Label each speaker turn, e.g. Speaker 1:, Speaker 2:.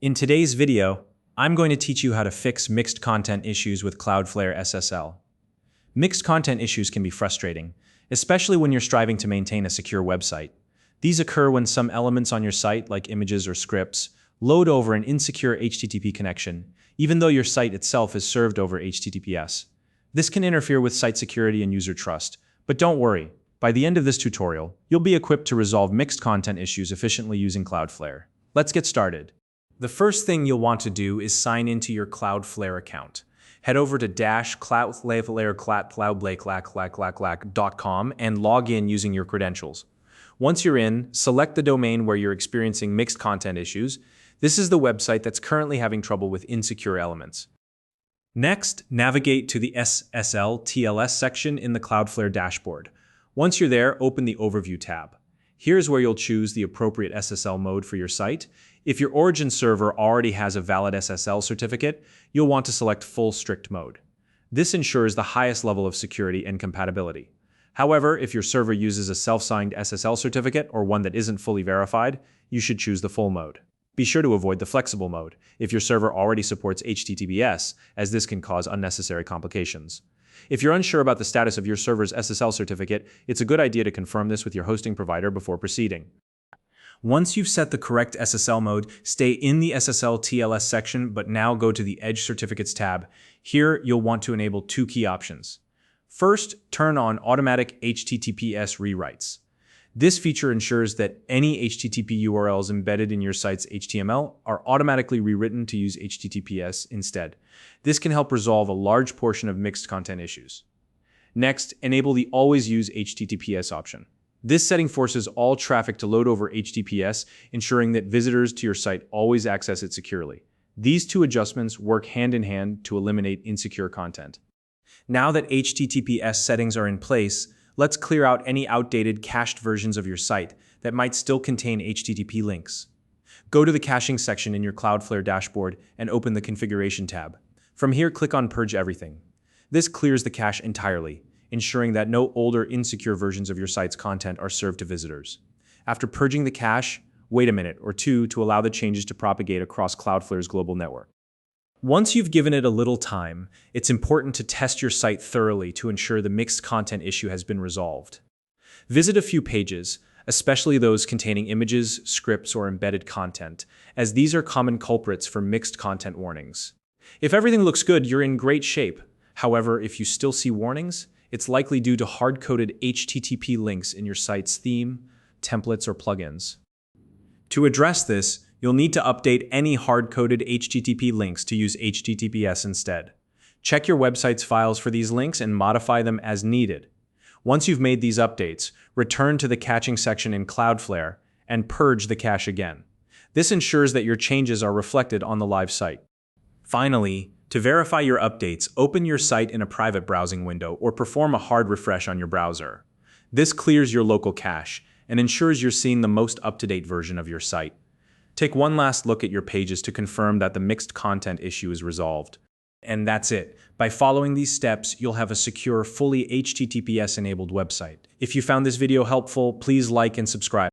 Speaker 1: In today's video, I'm going to teach you how to fix mixed content issues with Cloudflare SSL. Mixed content issues can be frustrating, especially when you're striving to maintain a secure website. These occur when some elements on your site, like images or scripts, load over an insecure HTTP connection, even though your site itself is served over HTTPS. This can interfere with site security and user trust, but don't worry. By the end of this tutorial, you'll be equipped to resolve mixed content issues efficiently using Cloudflare. Let's get started. The first thing you'll want to do is sign into your Cloudflare account. Head over to -cloudflare.com and log in using your credentials. Once you're in, select the domain where you're experiencing mixed content issues. This is the website that's currently having trouble with insecure elements. Next, navigate to the SSL TLS section in the Cloudflare dashboard. Once you're there, open the Overview tab. Here's where you'll choose the appropriate SSL mode for your site. If your origin server already has a valid SSL certificate, you'll want to select Full Strict Mode. This ensures the highest level of security and compatibility. However, if your server uses a self-signed SSL certificate or one that isn't fully verified, you should choose the full mode. Be sure to avoid the flexible mode if your server already supports HTTPS, as this can cause unnecessary complications. If you're unsure about the status of your server's SSL certificate, it's a good idea to confirm this with your hosting provider before proceeding. Once you've set the correct SSL mode, stay in the SSL TLS section, but now go to the Edge Certificates tab. Here, you'll want to enable two key options. First, turn on automatic HTTPS rewrites. This feature ensures that any HTTP URLs embedded in your site's HTML are automatically rewritten to use HTTPS instead. This can help resolve a large portion of mixed content issues. Next, enable the Always Use HTTPS option. This setting forces all traffic to load over HTTPS, ensuring that visitors to your site always access it securely. These two adjustments work hand in hand to eliminate insecure content. Now that HTTPS settings are in place, let's clear out any outdated cached versions of your site that might still contain HTTP links. Go to the caching section in your Cloudflare dashboard and open the Configuration tab. From here, click on Purge Everything. This clears the cache entirely, ensuring that no older insecure versions of your site's content are served to visitors. After purging the cache, wait a minute or two to allow the changes to propagate across Cloudflare's global network. Once you've given it a little time, it's important to test your site thoroughly to ensure the mixed content issue has been resolved. Visit a few pages, especially those containing images, scripts, or embedded content, as these are common culprits for mixed content warnings. If everything looks good, you're in great shape. However, if you still see warnings, it's likely due to hard-coded HTTP links in your site's theme, templates, or plugins. To address this, you'll need to update any hard-coded HTTP links to use HTTPS instead. Check your website's files for these links and modify them as needed. Once you've made these updates, return to the caching section in Cloudflare and purge the cache again. This ensures that your changes are reflected on the live site. Finally, to verify your updates, open your site in a private browsing window or perform a hard refresh on your browser. This clears your local cache and ensures you're seeing the most up-to-date version of your site. Take one last look at your pages to confirm that the mixed content issue is resolved. And that's it. By following these steps, you'll have a secure, fully HTTPS-enabled website. If you found this video helpful, please like and subscribe.